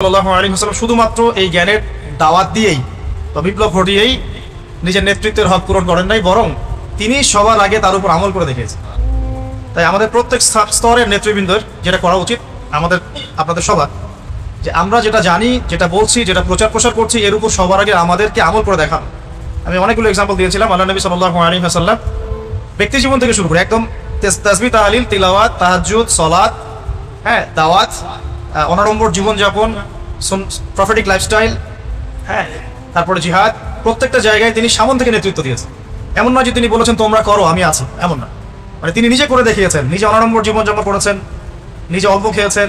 সাল্লাল্লাহু আলাইহি ওয়াসাল্লাম শুধুমাত্র এই জ্ঞানের দাওয়াত দিয়েই বা বিপ্লব ঘটিয়েই নিজের নেতৃত্বের হক পূরণ করেন নাই, বরং তিনি সবার আগে তার উপর আমল করে দেখিয়েছেন। তাই আমাদের প্রত্যেক স্তরের নেতৃবৃন্দের যেটা করা উচিত, আমাদের আপনাদের সবার, যে আমরা যেটা জানি, যেটা বলছি, যেটা প্রচার প্রসার করছি, এর উপর সবার আগে আমাদেরকে আমল করে দেখানো। আমি অনেকগুলো এক্সাম্পল দিয়েছিলাম। আল্লাহ নবী সাল্লাল্লাহু আলাইহি ওয়াসাল্লাম ব্যক্তি জীবন থেকে শুরু করে একদম তাসবিহ, তাহলিল, তিলাওয়াত, তাহাজ্জুদ, সালাত, দাওয়াত, অনাড়ম্বর জীবনযাপন, প্রফেটিক লাইফস্টাইল, তারপরে জিহাদ, প্রত্যেকটা জায়গায় তিনি সামন থেকে নেতৃত্ব দিয়েছেন। এমন নয় যে তিনি বলেছেন তোমরা করো আমি আছি, এমন না। মানে তিনি নিজে করে দেখিয়েছেন, নিজে অনাড়ম্বর জীবনযাপন করেছেন, নিজে অল্প খেয়েছেন,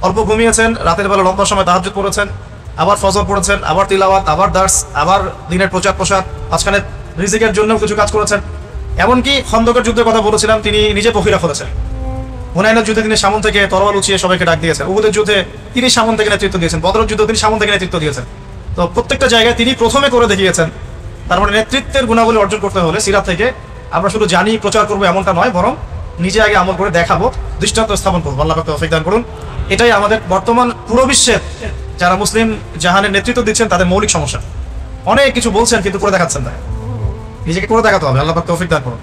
অল্প ঘুমিয়েছেন, রাতের বেলা লম্বা সময় তাহাজ্জুদ পড়েছেন, আবার ফজর পড়েছেন, আবার তিলাওয়াত, আবার দার্স, আবার দিনের প্রচার প্রসার, মাঝখানে রিজিকের জন্য কিছু কাজ করেছেন। এমনকি খন্দকের যুদ্ধের কথা বলেছিলাম, তিনি নিজে পখিরা ফেলেছেন। হুনাইনের যুদ্ধে তিনি সামন থেকে তরোয়াল উঁচিয়ে সবাইকে ডাক দিয়েছেন। উহুদের যুদ্ধে তিনি সামন থেকে নেতৃত্ব দিয়েছেন। বদরের যুদ্ধে তিনি সামন থেকে নেতৃত্ব দিয়েছেন। তো প্রত্যেকটা জায়গায় তিনি প্রথমে করে দেখিয়েছেন। তার মানে নেতৃত্বের গুণাবলী অর্জন করতে হলে সিরাত থেকে আমরা শুধু জানি প্রচার করবো এমনটা নয়, বরং নিজে আগে আমল করে দেখাবো, দৃষ্টান্ত স্থাপন করবো। আল্লাহ পাক তৌফিক দান করুন। এটাই আমাদের বর্তমান পুরো বিশ্বের যারা মুসলিম জাহানের নেতৃত্ব দিচ্ছেন তাদের মৌলিক সমস্যা। অনেক কিছু বলছেন কিন্তু করে দেখাচ্ছেন না। নিজেকে করে দেখাতে হবে। আল্লাহ পাক তৌফিক দান করুন।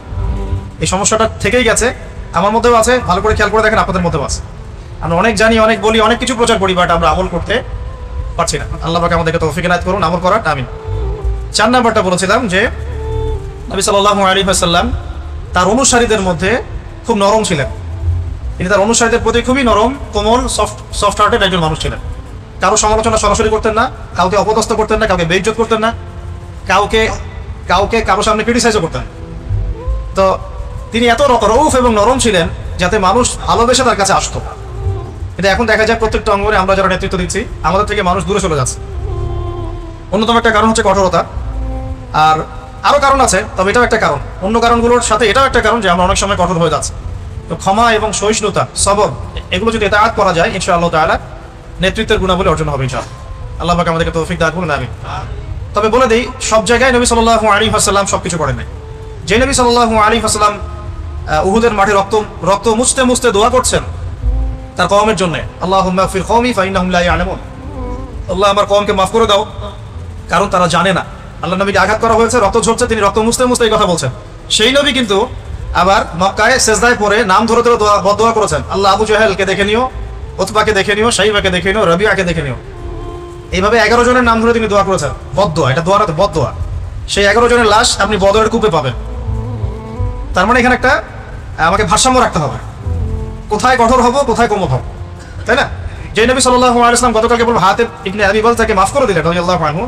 এই সমস্যাটা থেকেই গেছে, আমার মধ্যেও আছে। ভালো করে খেয়াল করে দেখেন, আপনাদের মধ্যেও আছে। আমরা অনেক জানি, অনেক বলি, অনেক কিছু প্রচার করি, বাট আমরা আমল করতে পারছি না। আল্লাহ পাক আমাদেরকে তৌফিক এনায়েত করুন আমল করার। আমিন। 4 নাম্বারটা বলেছিলাম যে নবী সাল্লাল্লাহু আলাইহি ওয়াসাল্লাম তার অনুসারীদের মধ্যে খুব নরম ছিলেন। তিনি তার অনুসারীদের প্রতি খুবই নরম, কোমল, সফট হার্টেড একজন মানুষ ছিলেন। কারো সমালোচনা সরাসরি করতেন না, কাউকে অপদস্থ করতেন না, কাউকে বেইজ্জত করতেন না, কাউকে কারো সামনে ক্রিটিসাইজও করতেন। তো তিনি এত রউফ এবং নরম ছিলেন যাতে মানুষ ভালোবেসে তার কাছে আসতো। কিন্তু এখন দেখা যায় প্রত্যেকটা অঙ্গনে আমরা যারা নেতৃত্ব দিচ্ছি, আমাদের থেকে মানুষ দূরে চলে যাচ্ছে। অন্যতম একটা কারণ হচ্ছে কঠোরতা। আর আরো কারণ আছে, তবে এটাও একটা কারণ। অন্য কারণগুলোর সাথে এটাও একটা কারণ যে আমরা অনেক সময় কঠোর হয়ে যাচ্ছি। তো ক্ষমা এবং সহিষ্ণুতা, সবর, এগুলো যদি ইতাআত করা যায়, ইনশাআল্লাহ তাআলা নেতৃত্বের গুণাবলী অর্জন হবে ইনশাআল্লাহ। আল্লাহ পাক আমাদেরকে তৌফিক দান করুন। আমিন। তবে বলে দেই, সব জায়গায় নবী সাল্লাল্লাহু আলাইহি ওয়াসাল্লাম সবকিছু করেন নাই। যে নবী সাল্লাল্লাহু আলাইহি ওয়াসাল্লাম উহুদের মাঠে রক্ত মুছতে মুছতে দোয়া করছেন তার কওমের জন্য, আল্লাহুম্মা আগফির কওমি ফাইন্নাহুম লা ইয়ালামুন, আল্লাহ আমার কওমকে মাফ করে দাও, কারণ তারা জানে না। আল্লাহ নবীকে আঘাত করা হয়েছে, রক্ত ঝরছে, তিনি রক্ত মুছতে মুছতে এই কথা বলছেন। সেই নবী কিন্তু আবার মক্কায় সেজদায় পড়ে নাম ধরে ধরে বদদোয়া করেছেন, আল্লাহ আবু জাহেলকে দেখে নিও, উতবাকে দেখে নিও, শাইবাকে দেখে নিও, রবিয়াকে দেখে নিও। এইভাবে 11 জনের নাম ধরে তিনি দোয়া করেছেন। বদদোয়া, এটা দোয়া না, বদদোয়া। সেই 11 জনের লাশ আপনি বদরের কূপে পাবেন। তার মানে এখানে একটা আমাকে ভারসাম্য রাখতে হবে, কোথায় কঠোর হবো, কোথায় কোমল হবো, তাই না? যে নবী সাল্লাল্লাহু আলাইহি ওয়াসাল্লাম গতকালকে বলবো হাতেব ইবনে আবি বালতাকে মাফ করে দিলেন রাদিয়াল্লাহু আনহু,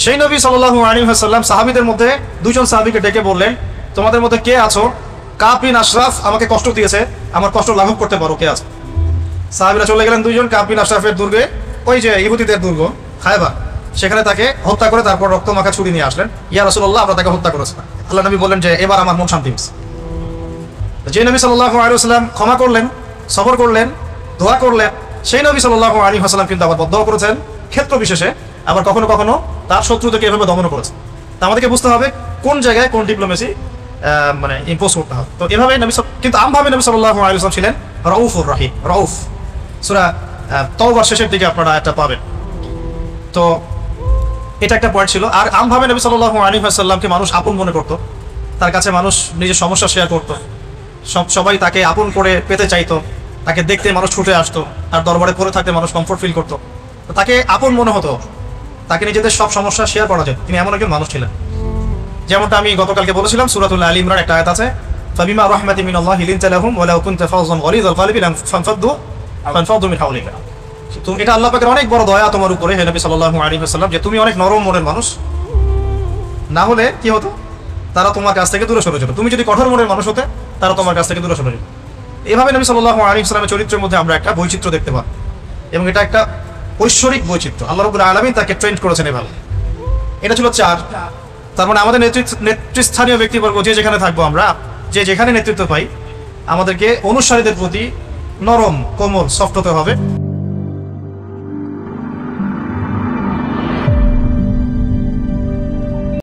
সেই নবী সাল্লাল্লাহু আলাইহি ওয়াসাল্লাম সাহাবীদের মধ্যে 2 জন সাহাবীকে ডেকে বললেন, তোমাদের মধ্যে কে আছো কাব বিন আশরাফ আমাকে কষ্ট দিয়েছে, আমার কষ্ট লাঘব করতে পারো, কে আছে? সাহাবীরা চলে গেলেন 2 জন কাব বিন আশরাফের দুর্গে, ওই যে ইহুদিদের দুর্গ খায়বার, সেখানে তাকে হত্যা করে তারপর রক্ত মাখা ছুরি নিয়ে আসলেন। ইয়া রাসূলুল্লাহ, আমরা তাকে হত্যা করেছি। আল্লাহ নবী বললেন যে এবার আমার মন শান্তি হয়েছে। যে নবী সাল্লাল্লাহু আলাইহি ওয়াসাল্লাম ক্ষমা করলেন, সবর করলেন, দোয়া করলেন, সেই নবী সাল্লাল্লাহু আলাইহি ওয়াসাল্লাম কিন্তু আবার বদদোয়া করেছেন ক্ষেত্র বিশেষে, আবার কখনো কখনো তার শত্রুদেরকে এভাবে দমন করেছেন। তা আমাদেরকে বুঝতে হবে কোন জায়গায় কোন ডিপ্লোমেসি মানে ইম্পোজ করতে হবে। তো এভাবে নবী, কিন্তু আমভাবে নবী সাল্লাল্লাহু আলাইহি ওয়াসাল্লাম ছিলেন রাউফুর রাহিম। রাউফ সূরা তাওবার শেষের দিকে আপনারা এটা পাবেন। তো এটা একটা পয়েন্ট ছিল। আর আমভাবে নবী সাল্লাল্লাহু আলাইহি ওয়াসাল্লামকে মানুষ আপন মনে করতো, তার কাছে মানুষ নিজের সমস্যা শেয়ার করতো, সবাই তাকে আপন করে পেতে চাইতো, তাকে দেখতে মানুষ ছুটে আসতো, তার দরবারে পড়ে থাকতে মানুষ কমফোর্ট ফিল করতো, তাকে আপন মনে হতো, তাকে নিজেদের সব সমস্যা শেয়ার করা যায়। তিনি এমন একজন মানুষ ছিলেন। যেমনটা আমি গতকালকে বলেছিলাম, সূরাতুল আলী ইমরান একটা আয়াত আছে, ফাবিমা রাহমাতিন মিনাল্লাহি লিনতা লাহুম ওয়া লাউ কুনতা ফাযযান গলিযাল কলবি ফানফাদু মিন হাওলিকা। তো এটা আল্লাহ পাকের অনেক বড় দয়া তোমার উপরে হে নবী সাল্লাল্লাহু আলাইহি ওয়াসাল্লাম, যে তুমি অনেক নরম মনের মানুষ। না হলে কি হতো? তারা তোমার কাছ থেকে দূরে সরে যেত। তুমি যদি কঠোর মনের মানুষ হতে, তারা তোমার কাছ থেকে দূরে সরে যেত। এভাবে নবী সাল্লাল্লাহু আলাইহি ওয়াসাল্লামের চরিত্রের মধ্যে আমরা একটা বৈচিত্র্য দেখতে পাই, এবং এটা একটা ঐশ্বরিক বৈচিত্র্য। আল্লাহ রাব্বুল আলামিন তাকে ট্রেন্ড করেছেন এভাবে। এটা ছিল 4। তার মানে আমাদের নেতৃস্থানীয় ব্যক্তিবর্গ যে যেখানে থাকবো, আমরা যে যেখানে নেতৃত্ব পাই, আমাদেরকে অনুসারীদের প্রতি নরম, কোমল, সফট হতে হবে।